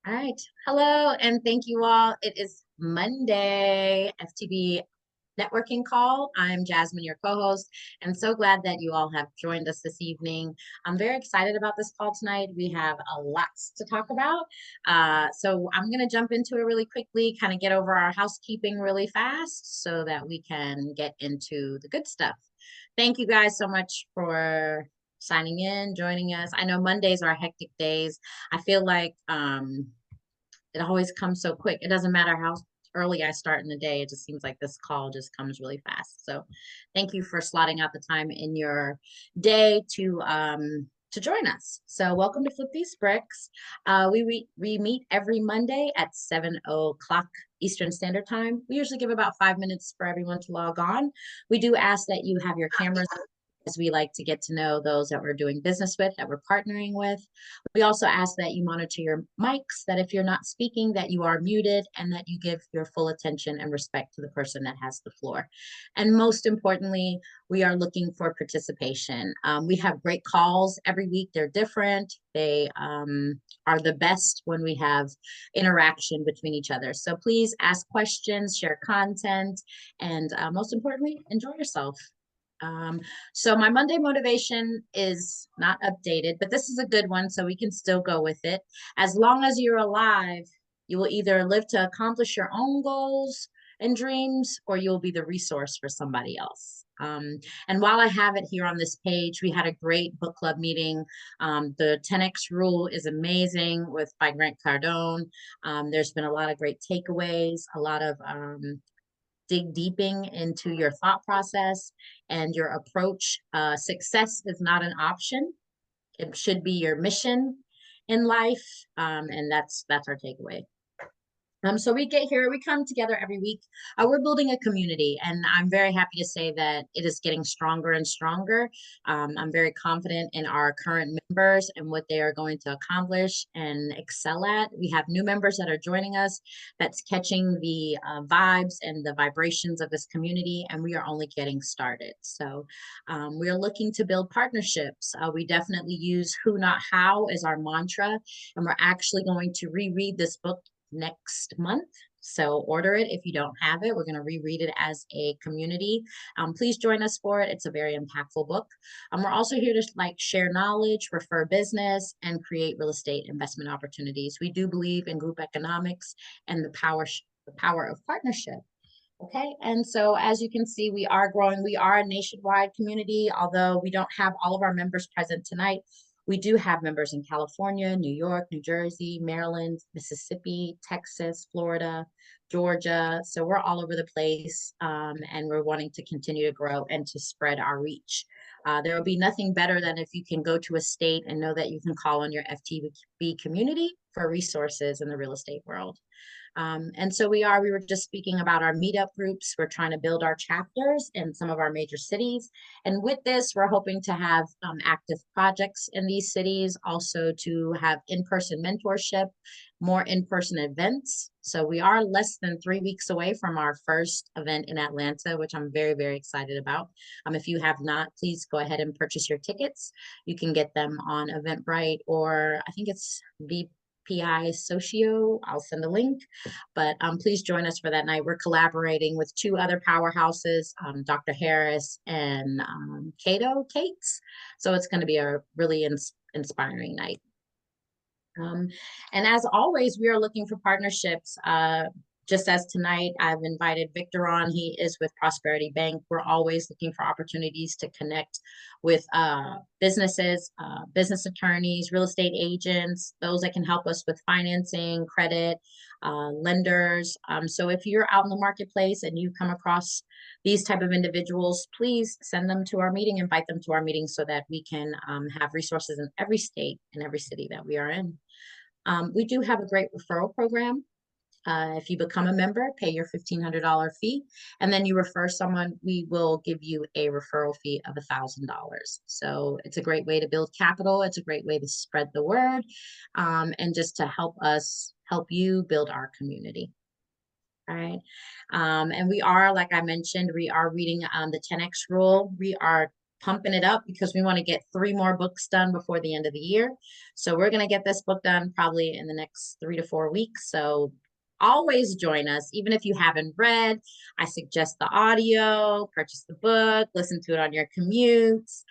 All right. Hello, and thank you all. It is Monday, FTB networking call. I'm Jasmine, your co-host, and so glad that you all have joined us this evening. I'm very excited about this call tonight. We have a lot to talk about. So I'm going to jump into it really quickly, kind of get over our housekeeping really fast so that we can get into the good stuff. Thank you guys so much for signing in, joining us. I know Mondays are hectic days. I feel like it always comes so quick. It doesn't matter how early I start in the day. It just seems like this call just comes really fast. So thank you for slotting out the time in your day to join us. So welcome to Flip These Bricks. We meet every Monday at 7 o'clock Eastern Standard Time. We usually give about 5 minutes for everyone to log on. We do ask that you have your cameras, as we like to get to know those that we're doing business with, that we're partnering with. We also ask that you monitor your mics, that if you're not speaking, that you are muted, and that you give your full attention and respect to the person that has the floor. And most importantly, we are looking for participation. We have great calls every week. They're different. They are the best when we have interaction between each other. So please ask questions, share content, and most importantly, enjoy yourself. So my Monday motivation is not updated, but this is a good one, so we can still go with it. As long as you're alive, you will either live to accomplish your own goals and dreams, or you'll be the resource for somebody else. And while I have it here on this page, we had a great book club meeting. The 10X rule is amazing with by Grant Cardone. There's been a lot of great takeaways, a lot of dig deeping into your thought process and your approach. Success is not an option. It should be your mission in life. And that's our takeaway. So we get here, we come together every week. We're building a community, and I'm very happy to say that it is getting stronger and stronger. I'm very confident in our current members and what they are going to accomplish and excel at. We have new members that are joining us that's catching the vibes and the vibrations of this community, and we are only getting started. So we're looking to build partnerships. We definitely use who, not how as our mantra, and we're actually going to reread this book next month. So order it if you don't have it. We're going to reread it as a community. Please join us for it. It's a very impactful book. We're also here to share knowledge, refer business, and create real estate investment opportunities. We do believe in group economics and the power of partnership. Okay, and so as you can see, we are growing. We are a nationwide community, although we don't have all of our members present tonight. We do have members in California, New York, New Jersey, Maryland, Mississippi, Texas, Florida, Georgia. So we're all over the place, and we're wanting to continue to grow and to spread our reach. There will be nothing better than if you can go to a state and know that you can call on your FTB community for resources in the real estate world. And so we were just speaking about our meetup groups. We're trying to build our chapters in some of our major cities. And with this, we're hoping to have active projects in these cities, also to have in-person mentorship, more in-person events. So we are less than 3 weeks away from our first event in Atlanta, which I'm very, very excited about. If you have not, please go ahead and purchase your tickets. You can get them on Eventbrite, or I think it's VPI Socio. I'll send a link, but please join us for that night. We're collaborating with two other powerhouses, Dr. Harris and Cato Cates. So it's going to be a really inspiring night. And as always, we are looking for partnerships. Just as tonight, I've invited Victor on. He is with Prosperity Bank. We're always looking for opportunities to connect with businesses, business attorneys, real estate agents, those that can help us with financing, credit, lenders. So if you're out in the marketplace and you come across these type of individuals, please send them to our meeting, invite them to our meeting so that we can have resources in every state and every city that we are in. We do have a great referral program. If you become a member, pay your $1,500 fee, and then you refer someone, we will give you a referral fee of $1,000. So it's a great way to build capital. It's a great way to spread the word, and just to help you build our community. All right. And we are, like I mentioned, we are reading the 10X rule. We are pumping it up because we want to get 3 more books done before the end of the year. So we're going to get this book done probably in the next 3 to 4 weeks. So always join us. Even if you haven't read, I suggest the audio, purchase the book, listen to it on your commutes.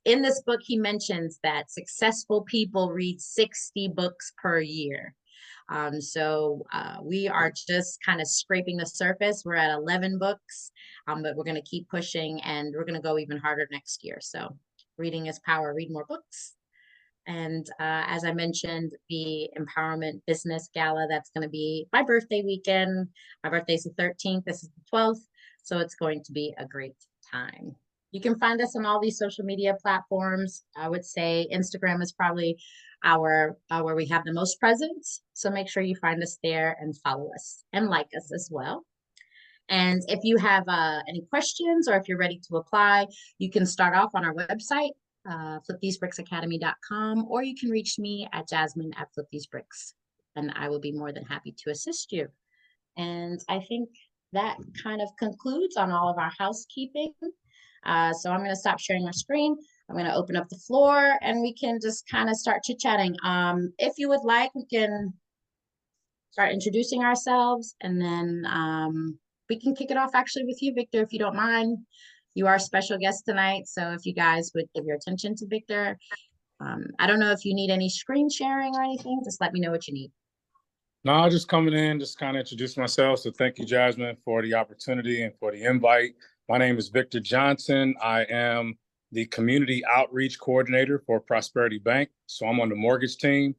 In this book, he mentions that successful people read 60 books per year. We are just kind of scraping the surface. We're at 11 books, but we're going to keep pushing and we're going to go even harder next year. So reading is power. Read more books. And as I mentioned, the Empowerment Business Gala, that's going to be my birthday weekend. My birthday's the 13th. This is the 12th. So it's going to be a great time. You can find us on all these social media platforms. I would say Instagram is probably our where we have the most presence. So make sure you find us there and follow us and like us as well. And if you have any questions or if you're ready to apply, you can start off on our website, flipthesebricksacademy.com, or you can reach me at Jasmine@flipthesebricks, and I will be more than happy to assist you. And I think that kind of concludes on all of our housekeeping. So I'm going to stop sharing my screen. I'm going to open up the floor and we can just kind of start chit-chatting. If you would like, we can start introducing ourselves and then we can kick it off actually with you, Victor, if you don't mind. You are a special guest tonight, so if you guys would give your attention to Victor. I don't know if you need any screen sharing or anything. Just let me know what you need. No, just coming in, just kind of introduce myself. So thank you, Jasmine, for the opportunity and for the invite. My name is Victor Johnson. I am the Community Outreach Coordinator for Prosperity Bank. So I'm on the mortgage team.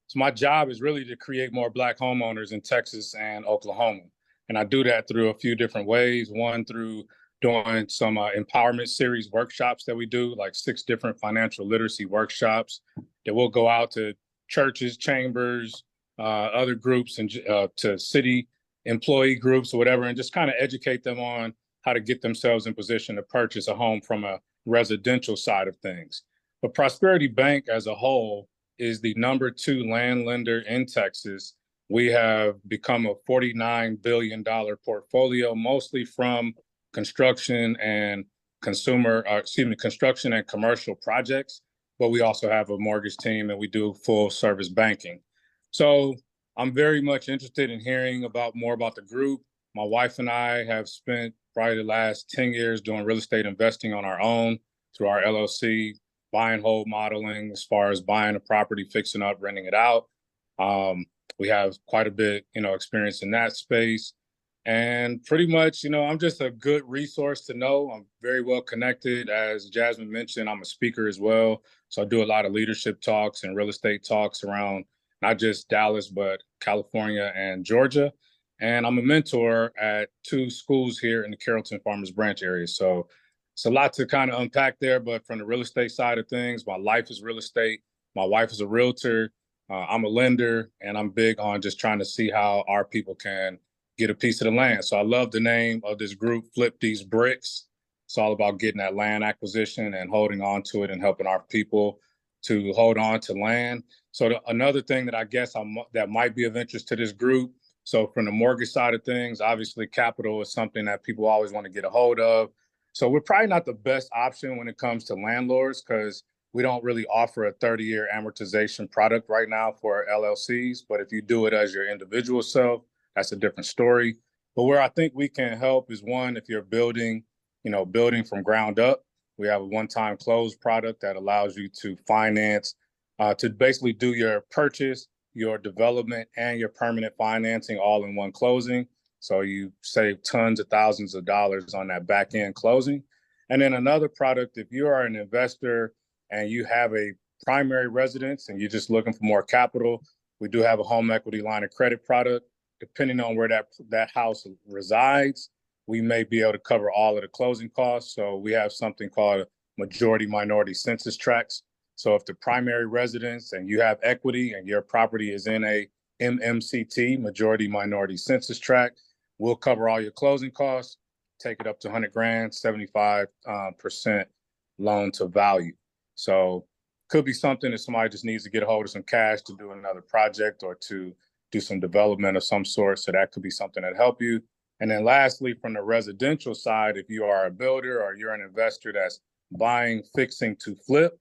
So my job is really to create more Black homeowners in Texas and Oklahoma. And I do that through a few different ways. One, through doing some empowerment series workshops that we do, like 6 different financial literacy workshops that will go out to churches, chambers, other groups, and to city employee groups or whatever, and just kind of educate them on how to get themselves in position to purchase a home from a residential side of things. But Prosperity Bank as a whole is the #2 land lender in Texas. We have become a $49 billion portfolio, mostly from construction and construction and commercial projects. But we also have a mortgage team and we do full service banking. So I'm very much interested in hearing more about the group. My wife and I have spent probably the last 10 years doing real estate investing on our own through our LLC, buy and hold modeling, as far as buying a property, fixing up, renting it out. We have quite a bit, experience in that space. And pretty much, I'm just a good resource to know. I'm very well connected. As Jasmine mentioned, I'm a speaker as well. So I do a lot of leadership talks and real estate talks around not just Dallas, but California and Georgia. And I'm a mentor at 2 schools here in the Carrollton Farmers Branch area. So it's a lot to kind of unpack there, but from the real estate side of things, my life is real estate. My wife is a realtor. I'm a lender, and I'm big on just trying to see how our people can get a piece of the land. So I love the name of this group, Flip These Bricks. It's all about getting that land acquisition and holding on to it and helping our people to hold on to land. So another thing that I guess that might be of interest to this group, so from the mortgage side of things, obviously capital is something that people always want to get a hold of. So we're probably not the best option when it comes to landlords because we don't really offer a 30-year amortization product right now for LLCs. But if you do it as your individual self, that's a different story. But where I think we can help is, one, if you're building from ground up, we have a one-time close product that allows you to finance, to basically do your purchase, your development, and your permanent financing all in one closing. So you save tons of thousands of dollars on that back end closing. And then another product, if you are an investor and you have a primary residence and you're just looking for more capital, we do have a home equity line of credit product. Depending on where that house resides, we may be able to cover all of the closing costs. So we have something called majority minority census tracts. So if the primary residence and you have equity and your property is in a MMCT, majority minority census tract, we'll cover all your closing costs, take it up to 100 grand, 75% loan to value. So could be something if somebody just needs to get a hold of some cash to do another project or to do some development of some sort. So that could be something that help you. And then lastly, from the residential side, if you are a builder or you're an investor that's buying, fixing to flip,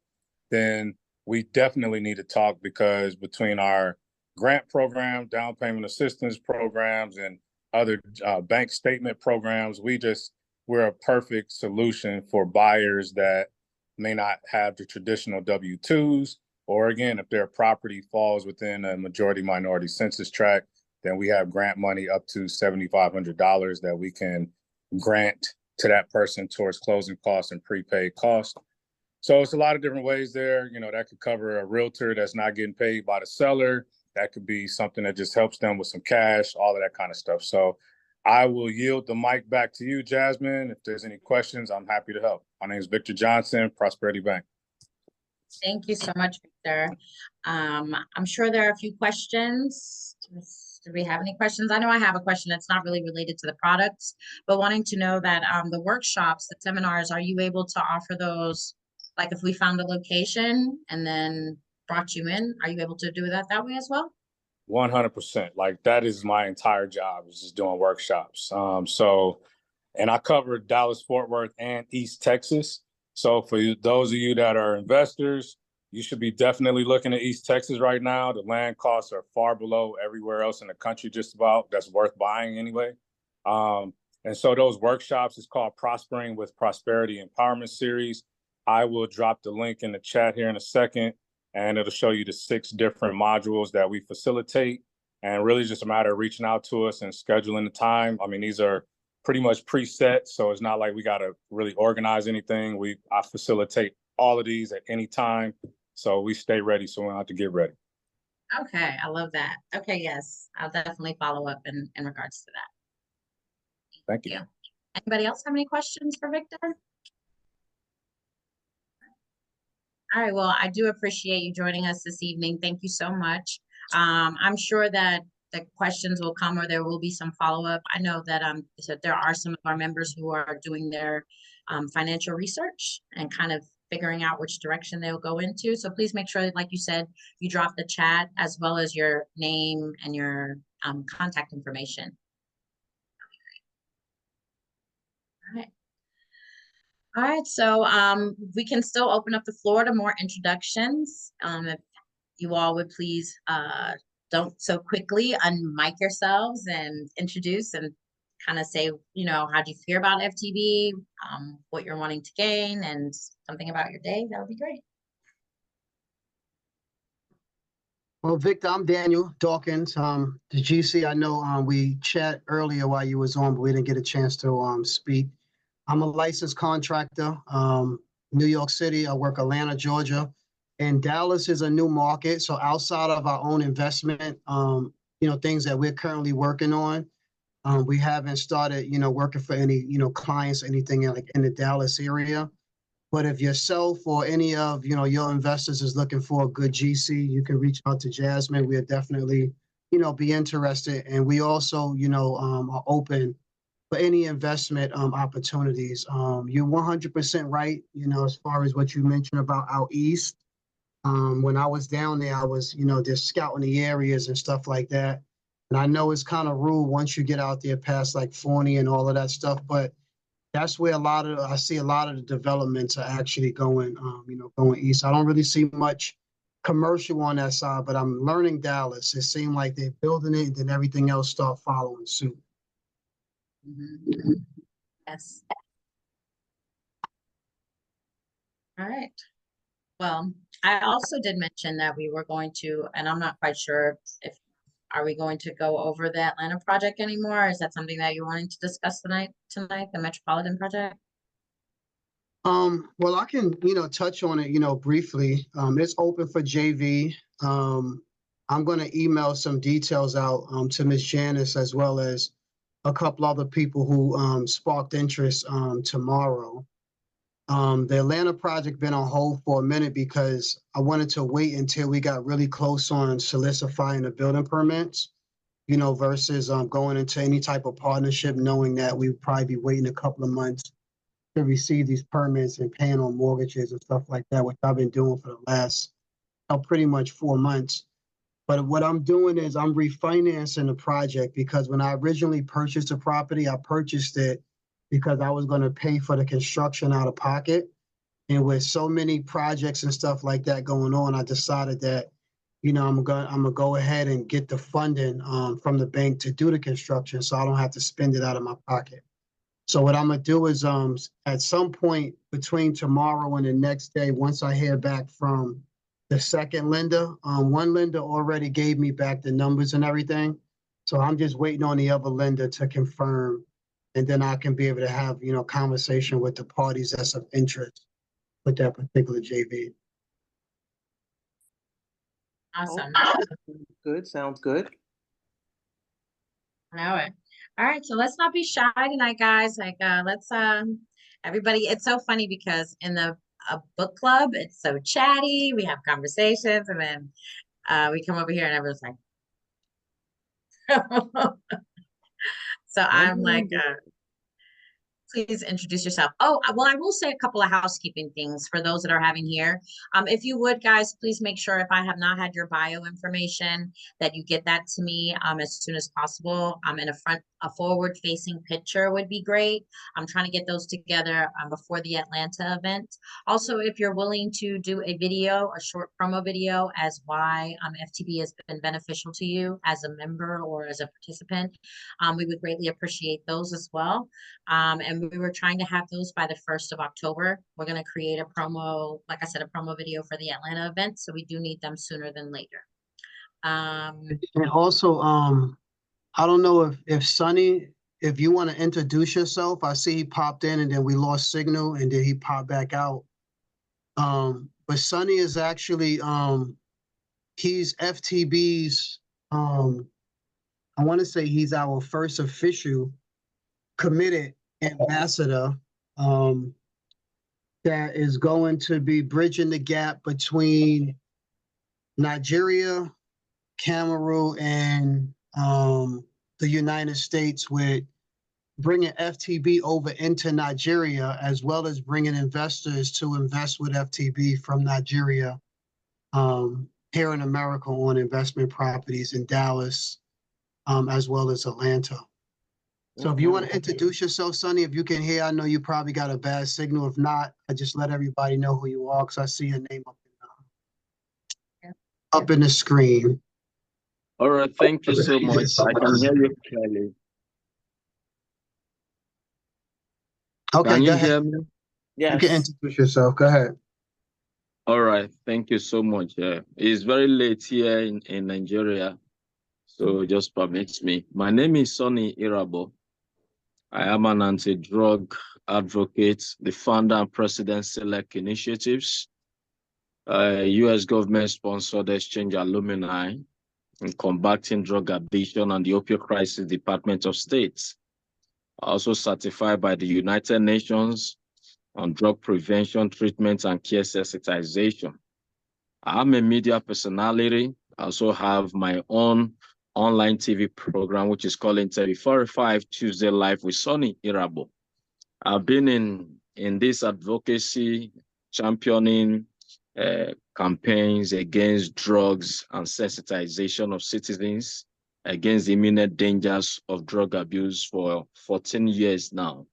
then we definitely need to talk, because between our grant program, down payment assistance programs, and other bank statement programs, we're a perfect solution for buyers that may not have the traditional W-2s, or again, if their property falls within a majority minority census tract, then we have grant money up to $7,500 that we can grant to that person towards closing costs and prepaid costs. So it's a lot of different ways there. That could cover a realtor that's not getting paid by the seller. That could be something that just helps them with some cash, all of that kind of stuff. So I will yield the mic back to you, Jasmine. If there's any questions, I'm happy to help. My name is Victor Johnson, Prosperity Bank. Thank you so much, Victor. I'm sure there are a few questions. Do we have any questions? I know I have a question that's not really related to the products, but wanting to know that the workshops, the seminars, are you able to offer those? Like if we found a location and then brought you in, are you able to do that way as well? 100%. Like that is my entire job, is just doing workshops. And I cover Dallas, Fort Worth, and East Texas. So for those of you that are investors, you should be definitely looking at East Texas right now. The land costs are far below everywhere else in the country, just about, that's worth buying anyway. And so those workshops is called Prospering with Prosperity Empowerment Series. I will drop the link in the chat here in a second, and it'll show you the 6 different modules that we facilitate. And really just a matter of reaching out to us and scheduling the time. I mean, these are pretty much preset, so it's not like we got to really organize anything. I facilitate all of these at any time, so we stay ready, so we don't have to get ready. Okay, I love that. Okay, yes, I'll definitely follow up in regards to that. Thank you. Anybody else have any questions for Victor? All right, well, I do appreciate you joining us this evening. Thank you so much. I'm sure that the questions will come, or there will be some follow-up. I know that so there are some of our members who are doing their financial research and kind of figuring out which direction they'll go into. So please make sure, like you said, you drop the chat as well as your name and your contact information. All right. All right, so we can still open up the floor to more introductions. If you all would please don't so quickly unmic yourselves and introduce and kind of say, how do you feel about FTB, what you're wanting to gain, and something about your day. That would be great. Well, Victor, I'm Daniel Dawkins. The GC, I know we chat earlier while you was on, but we didn't get a chance to speak. I'm a licensed contractor, New York City. I work Atlanta, Georgia, and Dallas is a new market. So outside of our own investment, things that we're currently working on, we haven't started, working for any, clients, anything in the Dallas area. But if yourself or any of, your investors is looking for a good GC, you can reach out to Jasmine. We'll definitely, be interested. And we also, are open for any investment opportunities. You're 100% right, as far as what you mentioned about out east. When I was down there, I was, just scouting the areas and stuff like that. And I know it's kind of rude once you get out there past like Forney and all of that stuff, but that's where I see a lot of the developments are actually going, going east. I don't really see much commercial on that side, but I'm learning Dallas. It seemed like they're building it, and then everything else start following suit. Mm-hmm. Yes. All right. Well, I also did mention that we were going to, and I'm not quite sure if, are we going to go over the Atlanta project anymore? Is that something that you're wanting to discuss tonight, the Metropolitan project? Well, I can, touch on it, briefly. It's open for JV. I'm going to email some details out to Ms. Janice, as well as a couple other people who sparked interest tomorrow. The Atlanta project been on hold for a minute because I wanted to wait until we got really close on solidifying the building permits, versus going into any type of partnership, knowing that we'd probably be waiting a couple of months to receive these permits and paying on mortgages and stuff like that, which I've been doing for the last pretty much 4 months. But what I'm doing is I'm refinancing the project because when I originally purchased the property, I purchased it because I was going to pay for the construction out of pocket. And with so many projects and stuff like that going on, I decided that, I'm gonna go ahead and get the funding from the bank to do the construction, so I don't have to spend it out of my pocket. So what I'm gonna do is at some point between tomorrow and the next day, once I hear back from the second lender, one lender already gave me back the numbers and everything. So I'm just waiting on the other lender to confirm, and then I can be able to have, conversation with the parties that's of interest with that particular JV. Awesome. Good, sounds good. Know it. All right, so let's not be shy tonight, guys. Like, let's everybody. It's so funny because in the book club, it's so chatty. We have conversations, and then we come over here, and everyone's like, so I'm like, please introduce yourself. Oh, well, I will say a couple of housekeeping things for those that are having here. If you would, guys, please make sure if I have not had your bio information, that you get that to me as soon as possible. In a forward-facing picture would be great. I'm trying to get those together before the Atlanta event. Also, if you're willing to do a video, a short promo video as why FTB has been beneficial to you as a member or as a participant, we would greatly appreciate those as well. And we were trying to have those by the 1st of October. We're going to create a promo, like I said, a promo video for the Atlanta event. So we do need them sooner than later. And also, I don't know if Sonny, if you want to introduce yourself. I see he popped in and then we lost signal and then he popped back out. But Sonny is actually, he's FTB's, I want to say he's our first official committed ambassador that is going to be bridging the gap between Nigeria, Cameroon, and the United States with bringing FTB over into Nigeria, as well as bringing investors to invest with FTB from Nigeria here in America on investment properties in Dallas, as well as Atlanta. So if you want to introduce yourself, Sonny, if you can hear, I know you probably got a bad signal. If not, I just let everybody know who you are because I see your name up in the screen. All right, thank you so much. I can hear you clearly. Okay, Can go you ahead. hear me? You can Yes. introduce yourself. Go ahead. All right, thank you so much. It's very late here in Nigeria, so just permit me. My name is Sonny Irabo. I am an anti-drug advocate, the founder and president Select Initiatives, U.S. government-sponsored exchange alumni in combating drug addiction and the opioid crisis Department of State. Also certified by the United Nations on drug prevention, treatment, and care sensitization. I'm a media personality. I also have my own online TV program, which is called Interview 45 Tuesday Live with Sonny Irabo. I've been in this advocacy, championing campaigns against drugs and sensitization of citizens against the imminent dangers of drug abuse for 14 years now.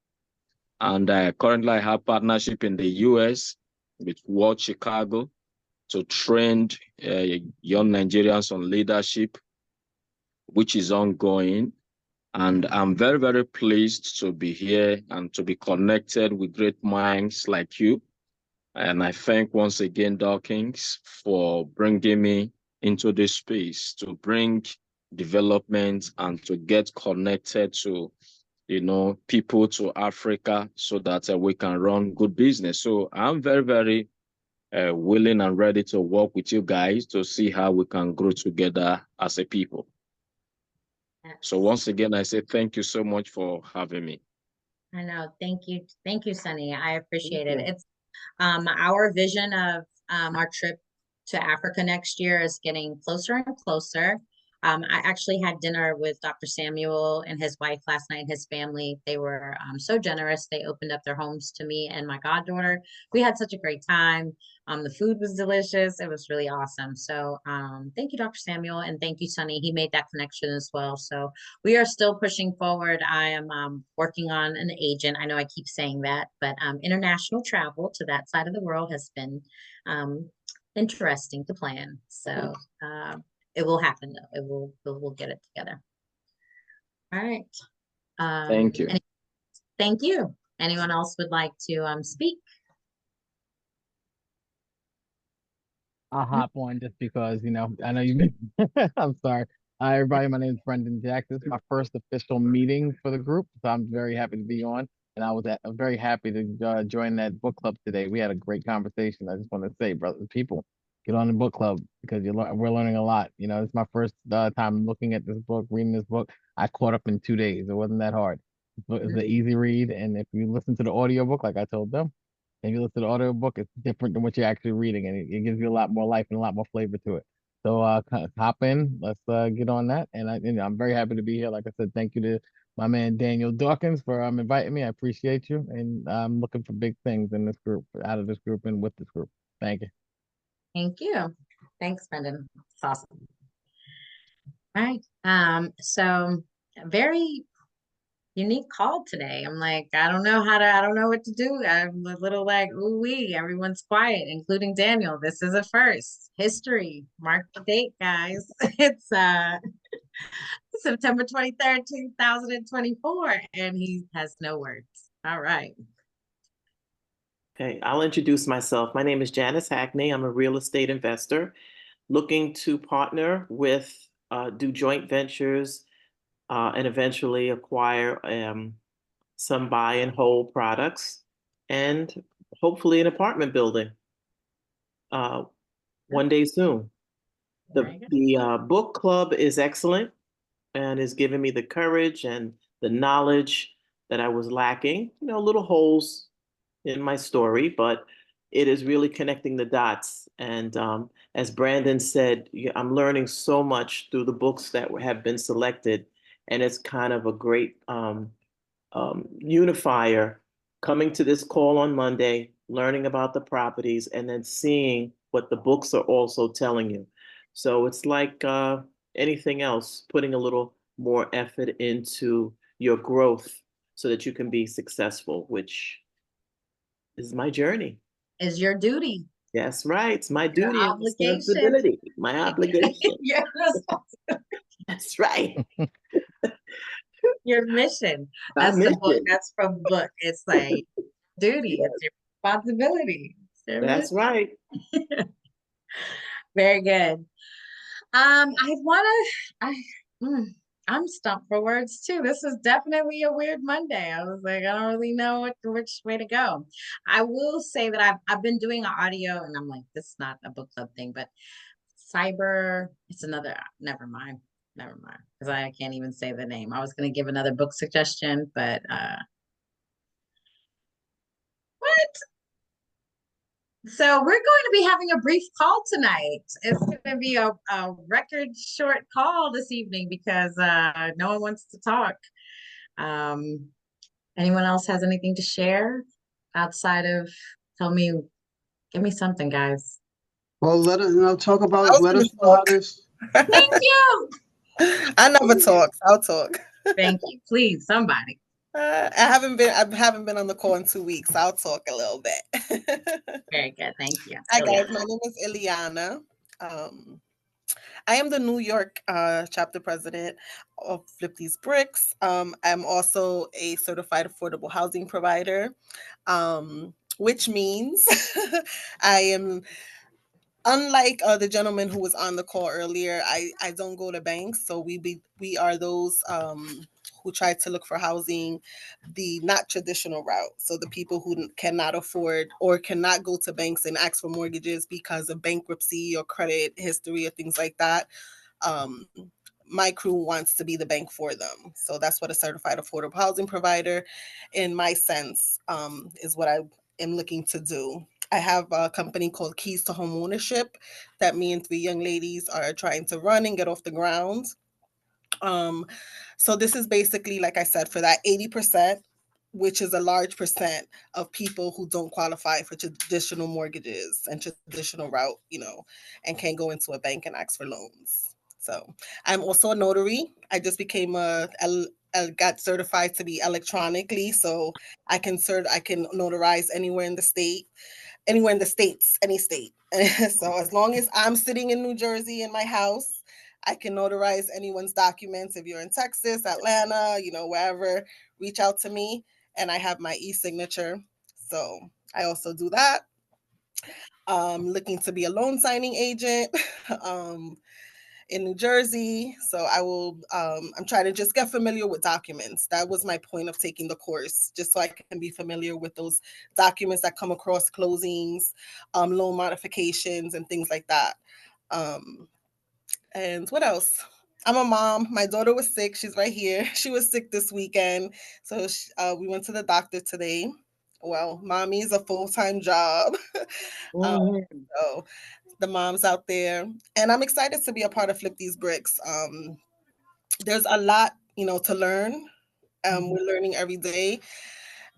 And currently I have partnership in the US with World Chicago to train young Nigerians on leadership, which is ongoing. And I'm very, very pleased to be here and to be connected with great minds like you. And I thank once again Dawkins for bringing me into this space to bring development and to get connected to, people to Africa so that we can run good business. So I'm very, very willing and ready to work with you guys to see how we can grow together as a people. So once again, I say thank you so much for having me. I know. Thank you, Sonny. I appreciate it. It's our vision of our trip to Africa next year is getting closer and closer. I actually had dinner with Dr. Samuel and his wife last night, his family. They were so generous. They opened up their homes to me and my goddaughter. We had such a great time. The food was delicious. It was really awesome. So thank you, Dr. Samuel, and thank you, Sonny. He made that connection as well. So we are still pushing forward. I am working on an agent. I know I keep saying that, but international travel to that side of the world has been interesting to plan. So it will happen though. We'll get it together. All right. Thank you. Thank you. Anyone else would like to speak? I'll hop on just because, I know you've been, I'm sorry. Hi, everybody. My name is Brendan Jack. This is my first official meeting for the group, so I'm very happy to be on. And I'm very happy to join that book club today. We had a great conversation. I just want to say, brothers, people, get on the book club because we're learning a lot. It's my first time looking at this book, reading this book. I caught up in 2 days. It wasn't that hard. It's an easy read, and if you listen to the audiobook, like I told them, if you listen to the audio book, it's different than what you're actually reading, and it gives you a lot more life and a lot more flavor to it. So hop in, let's get on that. And I'm very happy to be here. Like I said, thank you to my man Daniel Dawkins for inviting me. I appreciate you, and I'm looking for big things in this group, out of this group, and with this group. Thank you. Thank you. Thanks, Brendan. It's awesome. All right. So very unique call today. I'm like, I don't know what to do. I'm a little like, ooh wee, everyone's quiet, including Daniel. This is a first. History. Mark the date, guys. It's September 23rd, 2024, and he has no words. All right. Okay, I'll introduce myself. My name is Janice Hackney. I'm a real estate investor looking to partner with, do joint ventures, and eventually acquire some buy and hold products, and hopefully an apartment building one day soon. The book club is excellent and is giving me the courage and the knowledge that I was lacking. Little holes in my story, but it is really connecting the dots. And as Brandon said, I'm learning so much through the books that have been selected, and it's kind of a great unifier, coming to this call on Monday, learning about the properties, and then seeing what the books are also telling you. So it's like anything else, putting a little more effort into your growth so that you can be successful, which is my journey. Is your duty. That's right. It's my Your duty and obligation. responsibility. My obligation. Your responsibility. That's right. Your mission. My That's the book. mission. That's from the book. It's like duty. Yes. It's your responsibility. It's your That's mission. right. Very good. I'm stumped for words too. This is definitely a weird Monday. I was like, I don't really know which way to go. I will say that I've been doing an audio, and I'm like, this is not a book club thing, but cyber. It's another. Never mind, because I can't even say the name. I was going to give another book suggestion, but what? So we're going to be having a brief call tonight. It's going to be a record short call this evening because no one wants to talk. Anyone else has anything to share outside of give me something, guys. Well, let us talk about. I was Let gonna us know how talk. this. Thank you. I never talk. I'll talk. Thank you. Please, somebody. I haven't been on the call in 2 weeks. I'll talk a little bit. Very good. Thank you. Hi guys, Ileana. my name is Ileana. I am the New York chapter president of Flip These Bricks. I'm also a certified affordable housing provider, which means I am, unlike the gentleman who was on the call earlier, I don't go to banks. So we are those who try to look for housing the not traditional route. So the people who cannot afford or cannot go to banks and ask for mortgages because of bankruptcy or credit history or things like that. My crew wants to be the bank for them. So that's what a certified affordable housing provider, in my sense, is what I am looking to do. I have a company called Keys to Home Ownership that me and 3 young ladies are trying to run and get off the ground. So this is basically, like I said, for that 80%, which is a large percent of people who don't qualify for traditional mortgages and traditional route, and can't go into a bank and ask for loans. So I'm also a notary. I just became got certified to be electronically, so I can notarize anywhere in the state, any state. So as long as I'm sitting in New Jersey in my house, I can notarize anyone's documents. If you're in Texas, Atlanta, wherever, reach out to me, and I have my e-signature. So I also do that. Looking to be a loan signing agent in New Jersey. So I'm trying to just get familiar with documents. That was my point of taking the course, just so I can be familiar with those documents that come across closings, loan modifications, and things like that. And what else? I'm a mom. My daughter was sick. She's right here. She was sick this weekend. So we went to the doctor today. Well, mommy is a full-time job. So the moms out there. And I'm excited to be a part of Flip These Bricks. There's a lot, to learn. We're learning every day.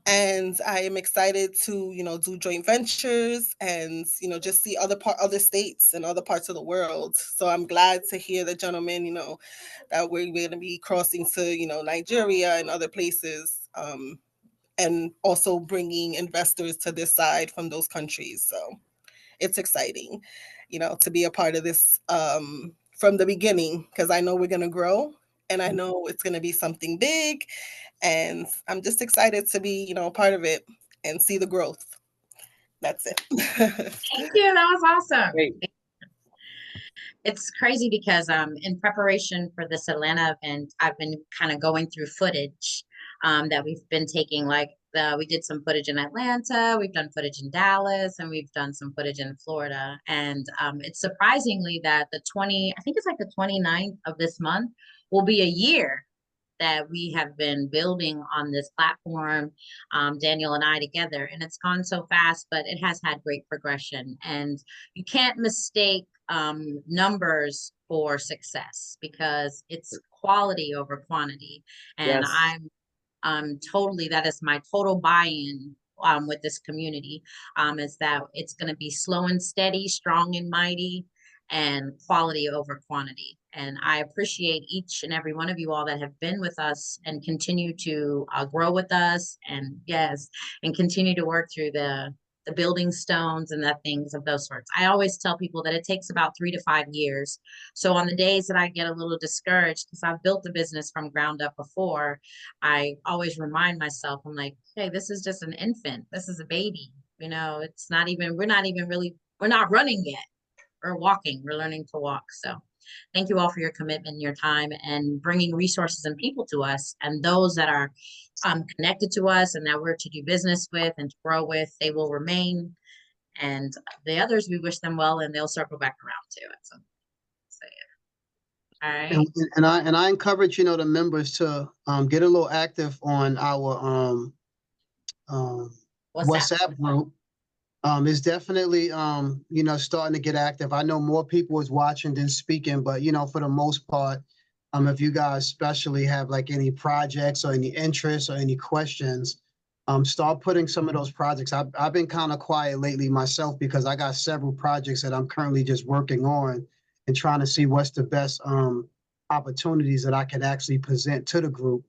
And I am excited to, do joint ventures and, just see other states and other parts of the world. So I'm glad to hear the gentleman, that we're going to be crossing to, Nigeria and other places, and also bringing investors to this side from those countries. So it's exciting, to be a part of this from the beginning, because I know we're going to grow and I know it's going to be something big. And I'm just excited to be, a part of it and see the growth. That's it. Thank you. That was awesome. Great. It's crazy because in preparation for this Atlanta event, I've been kind of going through footage that we've been taking. Like we did some footage in Atlanta, we've done footage in Dallas, and we've done some footage in Florida. And it's surprisingly that I think it's like the 29th of this month will be a year that we have been building on this platform, Daniel and I together. And it's gone so fast, but it has had great progression. And you can't mistake numbers for success, because it's quality over quantity. And Yes. that is my total buy-in with this community, is that it's going to be slow and steady, strong and mighty, and quality over quantity. And I appreciate each and every one of you all that have been with us and continue to grow with us, and continue to work through the building stones and the things of those sorts. I always tell people that it takes about 3 to 5 years. So on the days that I get a little discouraged, because I've built the business from ground up before, I always remind myself, I'm like, hey, this is just an infant. This is a baby. We're not running yet or walking. We're learning to walk. So thank you all for your commitment and your time and bringing resources and people to us. And those that are connected to us and that we're to do business with and to grow with, they will remain. And the others, we wish them well, and they'll circle back around to it. So yeah. All right. And I encourage, the members to get a little active on our WhatsApp group. It's definitely, starting to get active. I know more people is watching than speaking, but, for the most part, if you guys especially have like any projects or any interests or any questions, start putting some of those projects. I've been kind of quiet lately myself because I got several projects that I'm currently just working on and trying to see what's the best opportunities that I can actually present to the group.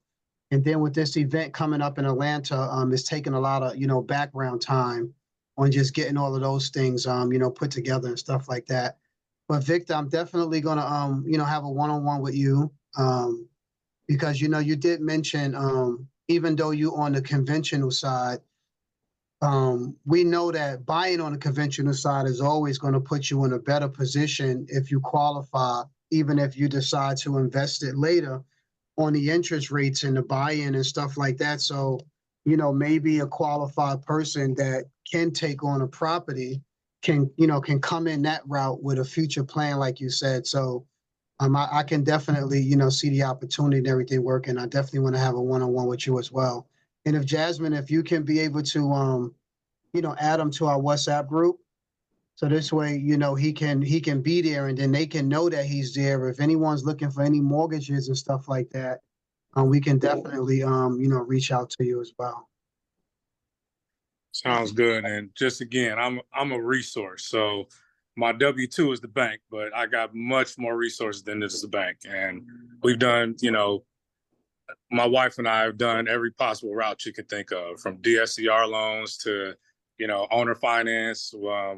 And then with this event coming up in Atlanta, it's taking a lot of, background time on just getting all of those things, put together and stuff like that. But Victor, I'm definitely going to, have a one-on-one with you because, you did mention, even though you on the conventional side, we know that buying on the conventional side is always going to put you in a better position if you qualify, even if you decide to invest it later on the interest rates and the buy-in and stuff like that. So, maybe a qualified person that can take on a property can come in that route with a future plan, like you said. So I can definitely, see the opportunity and everything working. I definitely want to have a one-on-one with you as well. And if Jasmine, if you can be able to, add him to our WhatsApp group. So this way, he can be there, and then they can know that he's there. If anyone's looking for any mortgages and stuff like that, we can definitely reach out to you as well. Sounds good. And just again, I'm a resource. So my W-2 is the bank, but I got much more resources than this is the bank. And we've done, my wife and I have done every possible route you could think of, from DSCR loans to, owner finance.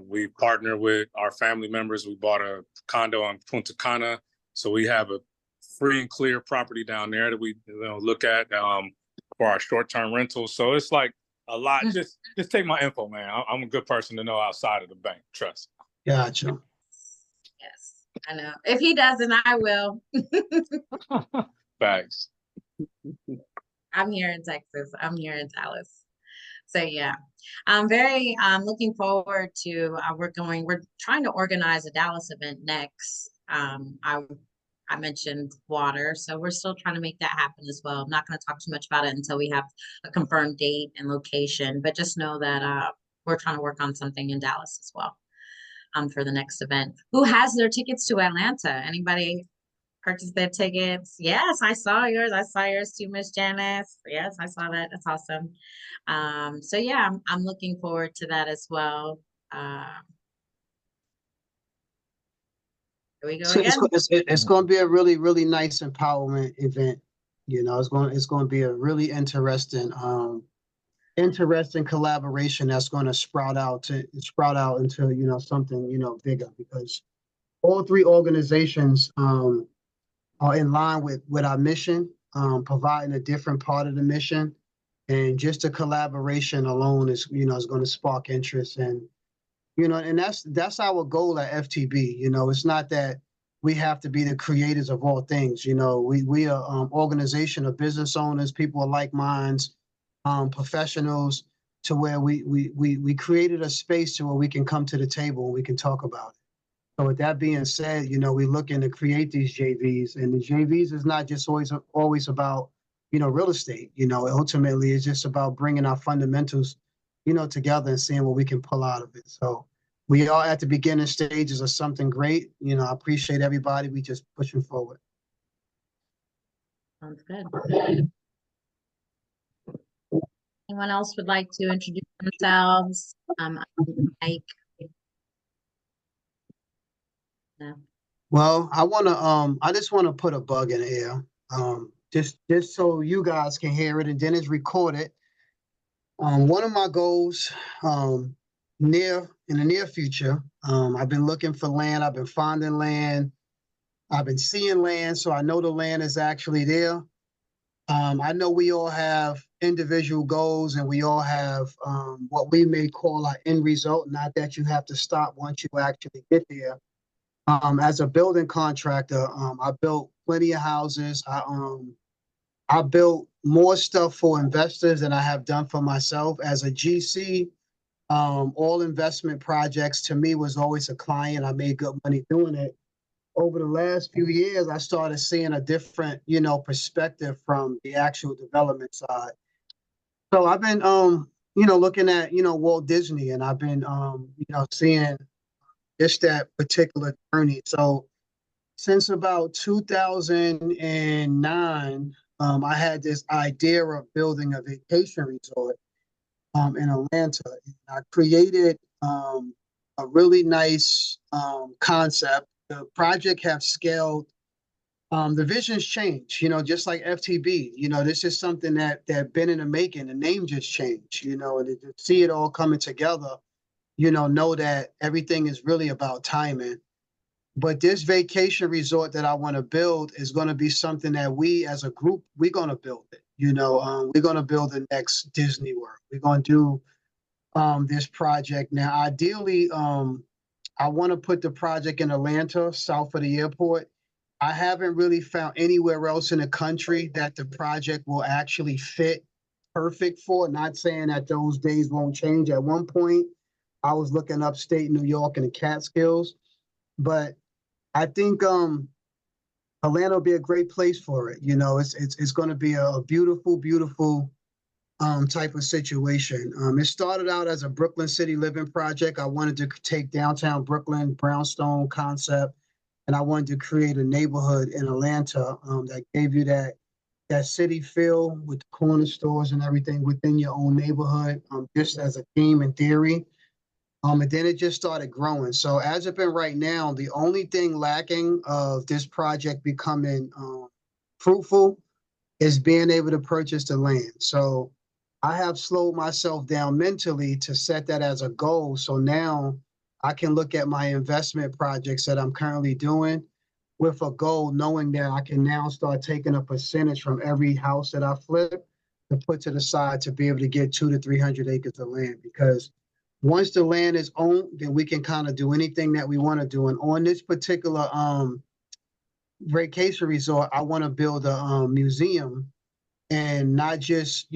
We partner with our family members. We bought a condo on Punta Cana. So we have a free and clear property down there that we look at for our short-term rentals. So it's like a lot. Just take my info, man. I'm a good person to know outside of the bank. Trust. Gotcha. Yes, I know. If he doesn't, I will. Thanks. I'm here in Texas. I'm here in Dallas. So yeah, I'm very looking forward to we're trying to organize a Dallas event next. I mentioned water, so we're still trying to make that happen as well. I'm not going to talk too much about it until we have a confirmed date and location, but just know that we're trying to work on something in Dallas as well for the next event. Who has their tickets to Atlanta? Anybody purchase their tickets? Yes, I saw yours. I saw yours too, Miss Janice. Yes, I saw that. That's awesome. So yeah, I'm looking forward to that as well. Here we go So again. it's going to be a really, really nice empowerment event. It's going to be a really interesting collaboration that's going to sprout out into something bigger, because all three organizations are in line with our mission, providing a different part of the mission, and just the collaboration alone is going to spark interest. And and that's our goal at FTB. It's not that we have to be the creators of all things. We are organization of business owners, people of like minds, professionals, to where we created a space to where we can come to the table and we can talk about it. So with that being said, we're looking to create these JVs, and the JVs is not just always about real estate. Ultimately it's just about bringing our fundamentals together and seeing what we can pull out of it. So we are at the beginning stages of something great. I appreciate everybody. We just pushing forward. Sounds good. Anyone else would like to introduce themselves? Mike. No. Well, I just want to put a bug in the air. Just so you guys can hear it and then it's recorded. One of my goals in the near future, I've been looking for land, I've been finding land, I've been seeing land, so I know the land is actually there. I know we all have individual goals, and we all have what we may call our end result, not that you have to stop once you actually get there. As a building contractor, I built plenty of houses. I built more stuff for investors than I have done for myself. As a GC, all investment projects to me was always a client. I made good money doing it. Over the last few years, I started seeing a different, perspective from the actual development side. So I've been, looking at, Walt Disney, and I've been, seeing just that particular journey. So since about 2009, I had this idea of building a vacation resort in Atlanta. I created a really nice concept. The project have scaled. The vision's changed, just like FTB. This is something that been in the making. The name just changed, and to see it all coming together, know that everything is really about timing. But this vacation resort that I want to build is going to be something that we as a group, we're going to build it. We're going to build the next Disney World. We're going to do this project. Now, ideally, I want to put the project in Atlanta, south of the airport. I haven't really found anywhere else in the country that the project will actually fit perfect for. Not saying that those days won't change. At one point, I was looking upstate New York and the Catskills, but I think Atlanta will be a great place for it. It's going to be a beautiful, beautiful type of situation. It started out as a Brooklyn City Living project. I wanted to take downtown Brooklyn, brownstone concept, and I wanted to create a neighborhood in Atlanta that gave you that city feel with the corner stores and everything within your own neighborhood, just as a theme and theory. And then it just started growing. So as it been right now, the only thing lacking of this project becoming fruitful is being able to purchase the land. So I have slowed myself down mentally to set that as a goal. So now I can look at my investment projects that I'm currently doing with a goal, knowing that I can now start taking a percentage from every house that I flip to put to the side to be able to get 200 to 300 acres of land. Because once the land is owned, then we can kind of do anything that we want to do. And on this particular vacation resort, I want to build a museum, and not just,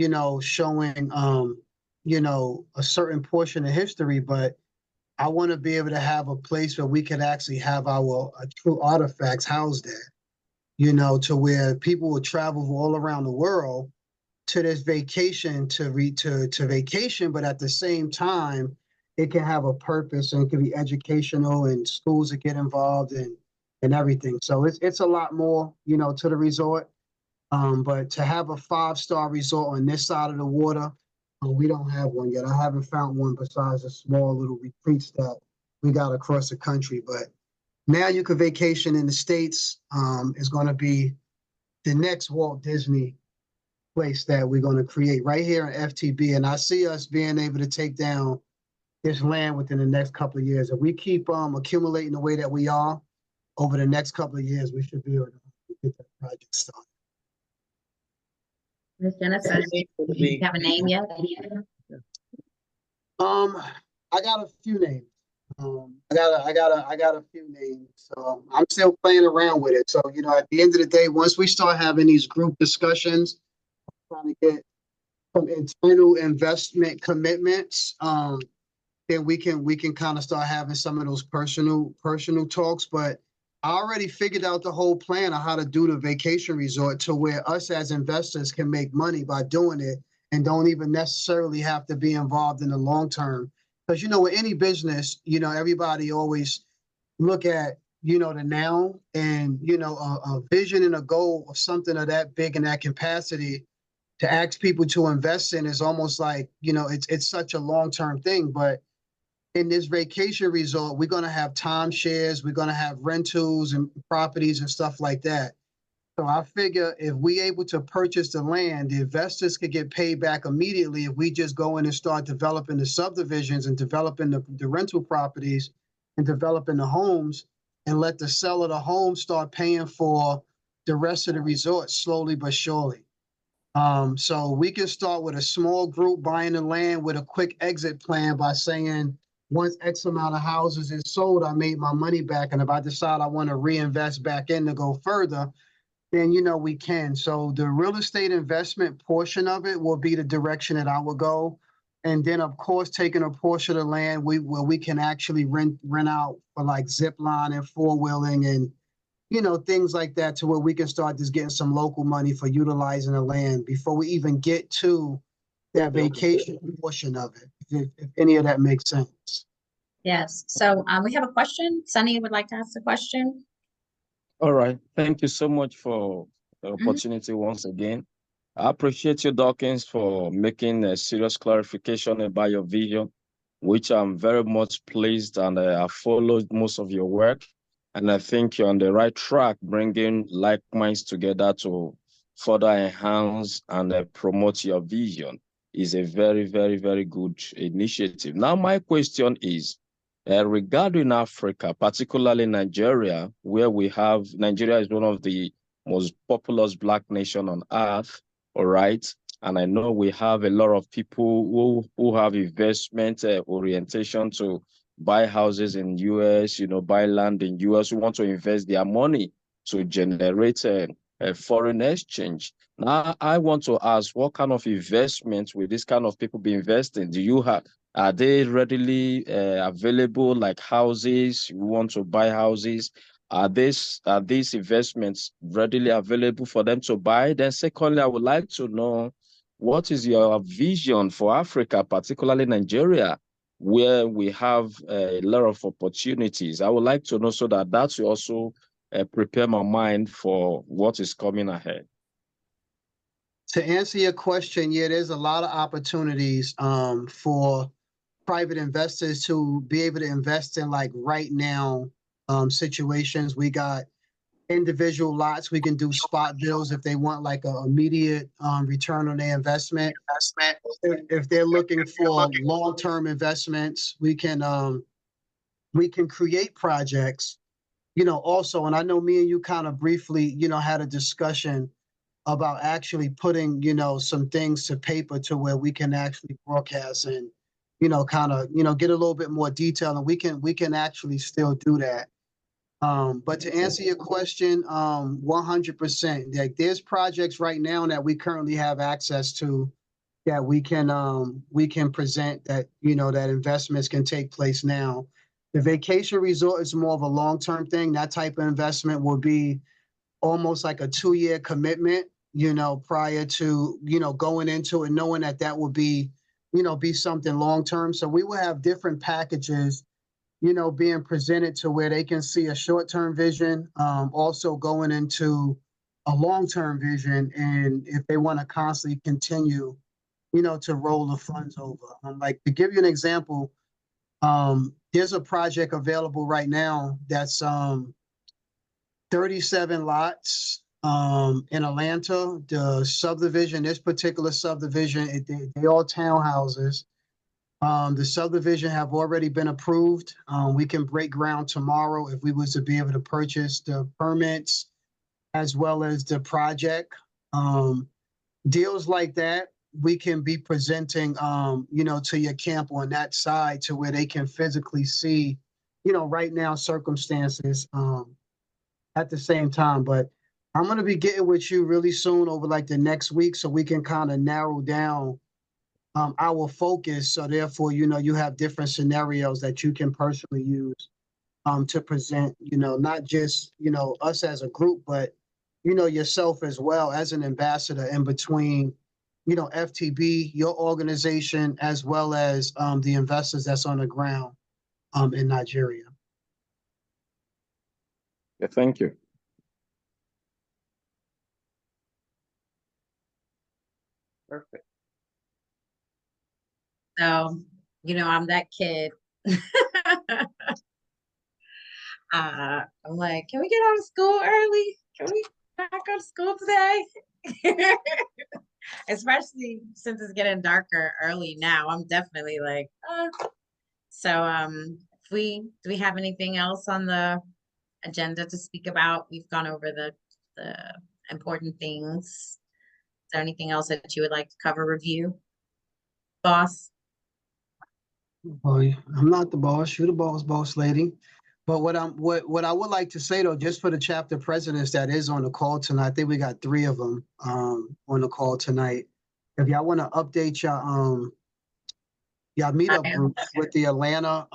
showing, a certain portion of history, but I want to be able to have a place where we could actually have our true artifacts housed there, to where people will travel all around the world to this vacation to vacation, but at the same time, it can have a purpose and it can be educational, and schools that get involved and everything. So it's a lot more, to the resort. But to have a 5-star resort on this side of the water, we don't have one yet. I haven't found one besides the small little retreats that we got across the country. But now you can vacation in the States. Is going to be the next Walt Disney place that we're going to create right here in FTB. And I see us being able to take down this land within the next couple of years. If we keep accumulating the way that we are over the next couple of years, we should be able to get that project started. Ms. Genesis, do you have a name yet? I got a few names. I got a few names. So I'm still playing around with it. So, at the end of the day, once we start having these group discussions, trying to get some internal investment commitments, then we can kind of start having some of those personal talks. But I already figured out the whole plan on how to do the vacation resort to where us as investors can make money by doing it and don't even necessarily have to be involved in the long term. Because, with any business, everybody always look at, the now, and, a vision and a goal of something of that big and that capacity to ask people to invest in is almost like, it's such a long-term thing. But in this vacation resort, we're going to have timeshares, we're going to have rentals and properties and stuff like that. So I figure if we able to purchase the land, the investors could get paid back immediately if we just go in and start developing the subdivisions and developing the rental properties and developing the homes, and let the seller of the home start paying for the rest of the resort slowly but surely. So we can start with a small group buying the land with a quick exit plan by saying, once X amount of houses is sold, I made my money back. And if I decide I want to reinvest back in to go further, then, we can. So the real estate investment portion of it will be the direction that I will go. And then, of course, taking a portion of the land where we can actually rent out for like zip line and four-wheeling and, things like that, to where we can start just getting some local money for utilizing the land before we even get to that vacation portion of it, if any of that makes sense. Yes. So we have a question. Sunny would like to ask a question. All right. Thank you so much for the opportunity once again. I appreciate you, Dawkins, for making a serious clarification about your vision, which I'm very much pleased, and I followed most of your work. And I think you're on the right track, bringing like minds together to further enhance and promote your vision. Is a very, very, very good initiative. Now, my question is, regarding Africa, particularly Nigeria, where Nigeria is one of the most populous Black nation on earth, all right? And I know we have a lot of people who have investment orientation to buy houses in US, buy land in US, who want to invest their money to generate a foreign exchange. Now, I want to ask, what kind of investments will this kind of people be investing? Are they readily available, like houses? You want to buy houses? Are these investments readily available for them to buy? Then secondly, I would like to know what is your vision for Africa, particularly Nigeria, where we have a lot of opportunities? I would like to know, so that will also prepare my mind for what is coming ahead. To answer your question, yeah, there's a lot of opportunities for private investors to be able to invest in like right now situations. We got individual lots. We can do spot deals if they want like an immediate return on their investment. If they're looking for long-term investments, we can create projects, also. And I know me and you kind of briefly, had a discussion about actually putting, some things to paper to where we can actually broadcast and, kind of, get a little bit more detail, and we can actually still do that. But to answer your question, 100%, like there's projects right now that we currently have access to that we can present that, that investments can take place now. The vacation resort is more of a long-term thing. That type of investment will be almost like a 2-year commitment, prior to, going into it, knowing that that would be, be something long-term. So we will have different packages, being presented to where they can see a short-term vision, also going into a long-term vision. And if they want to constantly continue, to roll the funds over. Like to give you an example, there's a project available right now that's 37 lots in Atlanta. The subdivision, this particular subdivision, they all townhouses. The subdivision have already been approved. We can break ground tomorrow if we was to be able to purchase the permits as well as the project. Deals like that, we can be presenting, to your camp on that side to where they can physically see, right now circumstances at the same time. But I'm going to be getting with you really soon over like the next week so we can kind of narrow down our focus. So therefore, you have different scenarios that you can personally use to present, not just, us as a group, but, yourself as well as an ambassador in between, FTB, your organization, as well as the investors that's on the ground in Nigeria. Yeah, thank you. Perfect. So, I'm that kid. I'm like, can we get out of school early? Can we not go to school today? Especially since it's getting darker early now. I'm definitely like, So do we have anything else on the agenda to speak about? We've gone over the important things. Is there anything else that you would like to cover, review? Boss? Boy, I'm not the boss. You're the boss lady. But what I would like to say though, just for the chapter presidents that is on the call tonight, I think we got 3 of them on the call tonight. If y'all want to update y'all meetup groups with the Atlanta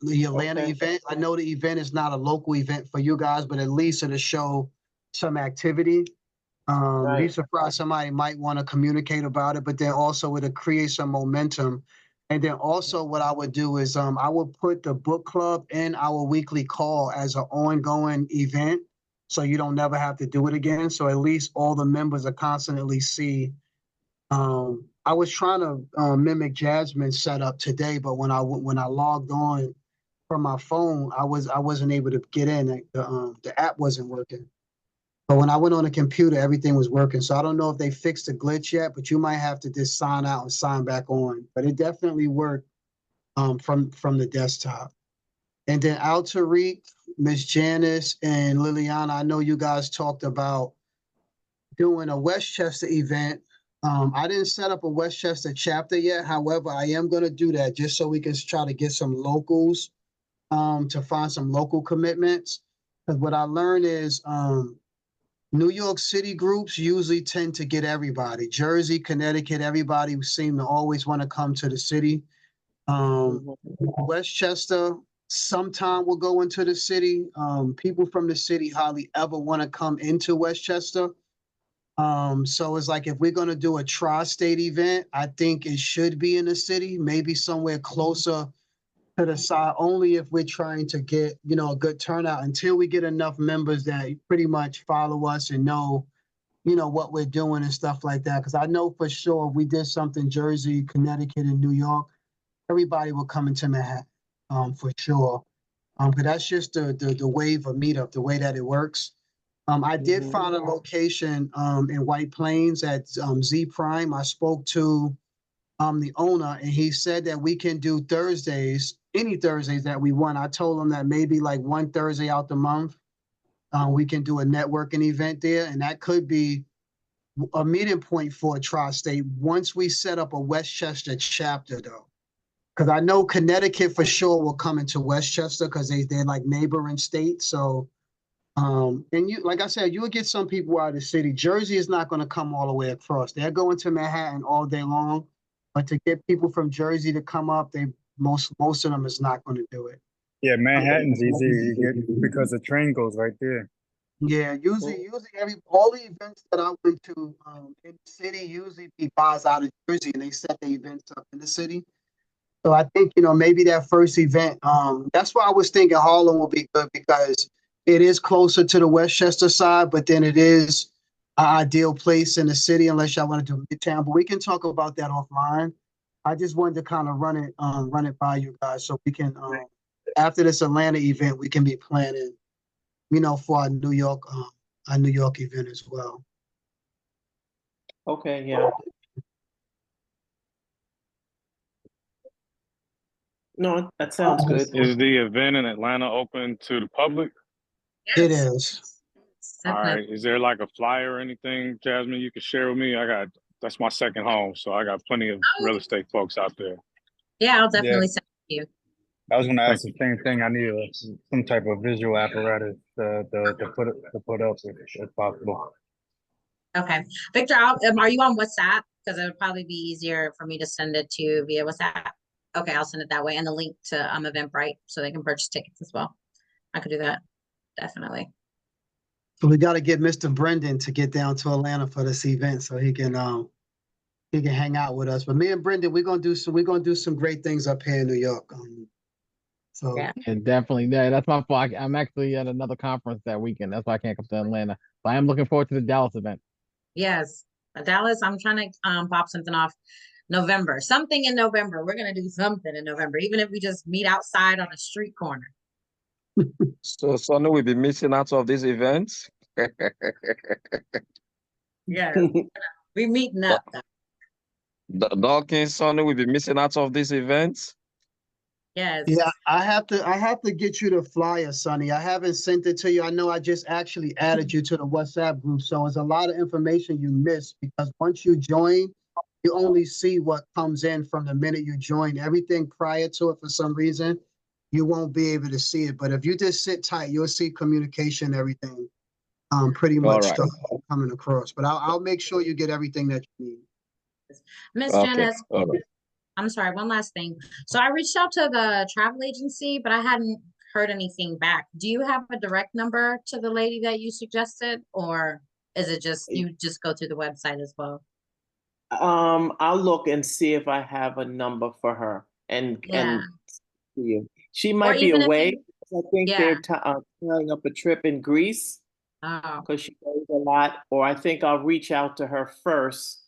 Okay. event. I know the event is not a local event for you guys, but at least it'll show some activity. Be Right. surprised somebody might want to communicate about it, but then also it'll create some momentum. And then also what I would do is I would put the book club in our weekly call as an ongoing event, so you don't never have to do it again. So at least all the members are constantly see. I was trying to mimic Jasmine's setup today, but when I logged on from my phone, I wasn't able to get in. The app wasn't working. But when I went on the computer, everything was working. So I don't know if they fixed the glitch yet, but you might have to just sign out and sign back on. But it definitely worked from the desktop. And then out to Tariq, Miss Janice, and Liliana, I know you guys talked about doing a Westchester event. I didn't set up a Westchester chapter yet. However, I am going to do that just so we can try to get some locals to find some local commitments. Because what I learned is New York City groups usually tend to get everybody. Jersey, Connecticut, everybody seem to always want to come to the city. Westchester sometime will go into the city. People from the city hardly ever want to come into Westchester. So it's like if we're gonna do a tri-state event, I think it should be in the city, maybe somewhere closer to the side, only if we're trying to get, a good turnout until we get enough members that pretty much follow us and know, what we're doing and stuff like that. Because I know for sure if we did something Jersey, Connecticut, and New York, everybody will come into Manhattan, for sure. But that's just the wave of meetup, the way that it works. I did find a location in White Plains at Z Prime. I spoke to the owner, and he said that we can do Thursdays, any Thursdays that we want. I told him that maybe like one Thursday out the month, we can do a networking event there, and that could be a meeting point for a tri-state once we set up a Westchester chapter, though. Because I know Connecticut for sure will come into Westchester because they're like neighboring states. So, and you, like I said, you'll get some people out of the city. Jersey is not going to come all the way across. They're going to Manhattan all day long. But to get people from Jersey to come up, most of them is not going to do it. Yeah, Manhattan's easy to get because the train goes right there. Yeah, usually all the events that I went to in the city usually be buys out of Jersey and they set the events up in the city. So I think, maybe that first event, that's why I was thinking Harlem will be good because it is closer to the Westchester side, but then it is an ideal place in the city unless y'all want to do Midtown. But we can talk about that offline. I just wanted to kind of run it by you guys so we can, after this Atlanta event, we can be planning, for our New York event as well. Okay, yeah. No, that sounds good. Is the event in Atlanta open to the public? It is. All right. Is there like a flyer or anything, Jasmine, you could share with me? That's my second home, so I got plenty of real estate folks out there. Yeah, I'll definitely send it to you. I was going to ask the same thing. I need some type of visual apparatus to put up if possible. Okay. Victor, are you on WhatsApp? Because it would probably be easier for me to send it to via WhatsApp. Okay, I'll send it that way. And the link to Eventbrite so they can purchase tickets as well. I could do that. Definitely. So we got to get Mr. Brendan to get down to Atlanta for this event so he can hang out with us. But me and Brendan, we're gonna do some great things up here in New York. So Yeah. And definitely, yeah, that's my fault. I'm actually at another conference that weekend. That's why I can't come to Atlanta. But I am looking forward to the Dallas event. Yes. Dallas, I'm trying to pop something off November. Something in November. We're gonna do something in November, even if we just meet outside on a street corner. So Sonny will be missing out of this event. Yeah. We're meeting up. Dawkins, Sonny will be missing out of this event. Yes. yeah, I have to get you the flyer, Sonny. I haven't sent it to you. I know I just actually added you to the WhatsApp group, so it's a lot of information you missed because once you join, you only see what comes in from the minute you join. Everything prior to it, for some reason, you won't be able to see it. But if you just sit tight, you'll see communication, everything, pretty much right. stuff coming across. But I'll make sure you get everything that you need. Miss Okay. Janice, All right. I'm sorry, one last thing. So I reached out to the travel agency, but I hadn't heard anything back. Do you have a direct number to the lady that you suggested, or is it just you just go through the website as well? I'll look and see if I have a number for her and see you. She might be even if away. you- I think they're tying up a trip in Greece Oh, because she goes a lot. Or I think I'll reach out to her first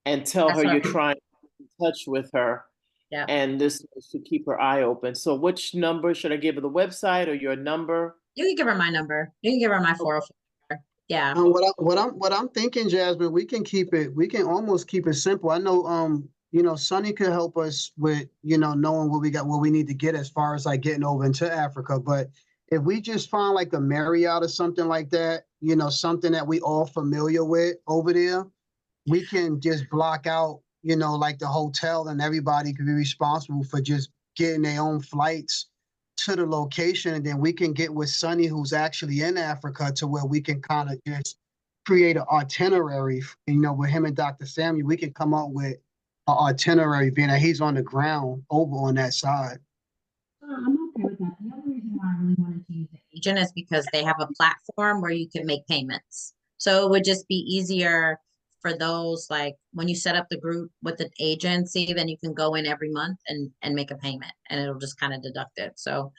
and tell That's her what you're I'm- trying to get in touch with her. yeah. And this should keep her eye open. So which number should I give her, the website or your number? You can give her my number. You can give her my 404. Yeah. What I'm thinking, Jasmine, we can almost keep it simple. I know, Sonny could help us with, knowing what we need to get as far as like getting over into Africa. But if we just find like a Marriott or something like that, something that we all familiar with over there, we can just block out, like the hotel and everybody could be responsible for just getting their own flights to the location. And then we can get with Sonny, who's actually in Africa, to where we can kind of just create an itinerary, with him and Dr. Samuel, we can come up with an itinerary being that he's on the ground over on that side. I'm okay with that. The other reason why I really wanted to use the agent is because they have a platform where you can make payments. So it would just be easier for those, like when you set up the group with the agency, then you can go in every month and make a payment and it'll just kind of deduct it. So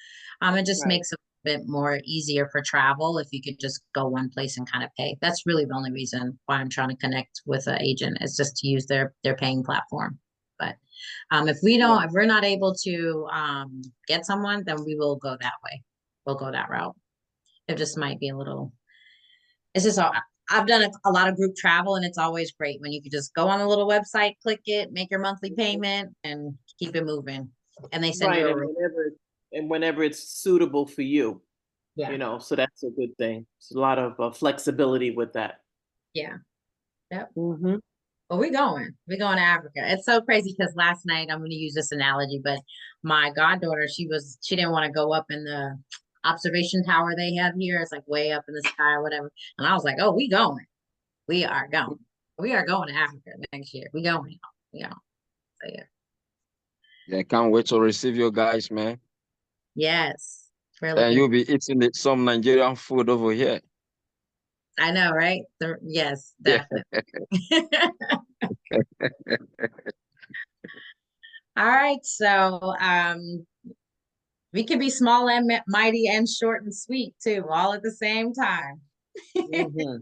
it just Right. makes it a bit more easier for travel if you could just go one place and kind of pay. That's really the only reason why I'm trying to connect with an agent is just to use their paying platform. But if we're not able to get someone, then we will go that way. We'll go that route. It just might be a little, it's just all, I've done a lot of group travel and it's always great when you can just go on a little website, click it, make your monthly payment and keep it moving. And they send Right, you a and whenever it's suitable for you, yeah, you know, so that's a good thing. It's a lot of flexibility with that. yeah. Yep. Mm-hmm. Well, we're going to Africa. It's so crazy because last night, I'm going to use this analogy, but my goddaughter, she didn't want to go up in the observation tower they have here. It's like way up in the sky or whatever. And I was like, oh, we going. We are going. We are going to Africa next year. We going. We going. So yeah. Yeah, can't wait to receive you guys, man. Yes. We're And looking. you'll be eating some Nigerian food over here. I know, right? Yes, Yeah. definitely. All right. So we can be small and mighty and short and sweet too, all at the same time. Mm-hmm.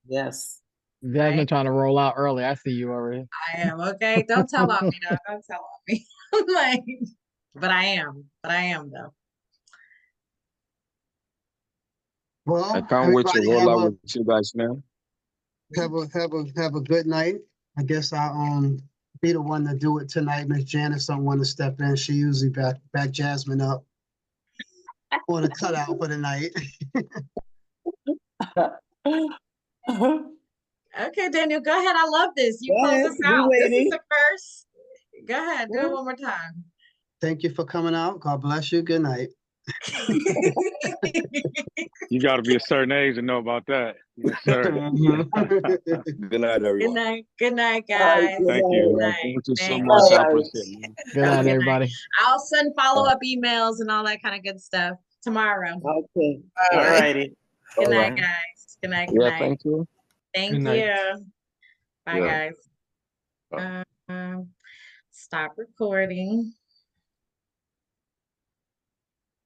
Yes. Jasmine Right? trying to roll out early. I see you already. I am okay. Don't tell on me, though. Don't tell on me. Like, but I am. But I am though. Well, I can't wait to everybody roll out with you guys, man. have a good night. I guess I'll be the one to do it tonight. Miss Janice don't want to step in. She usually back Jasmine up on a cutout for the night. Okay, Daniel, go ahead. I love this. You Go close ahead. us We out. This is waiting. the first. Go ahead. Do it one more time. Thank you for coming out. God bless you. Good night. You got to be a certain age to know about that. Yes, sir. Good night, Good everyone. night. Good night, All right, guys. good Thank night. you. Good night. Thank you so Thank much. you. I All right. appreciate it. Good Have a night, good everybody. I'll send follow-up emails and all that kind of good stuff tomorrow. Okay. All All right. righty. Good All night, right. guys. Good night. Good Yeah, night. thank you. Thank Good night. you. Bye, Yeah. guys. Stop recording.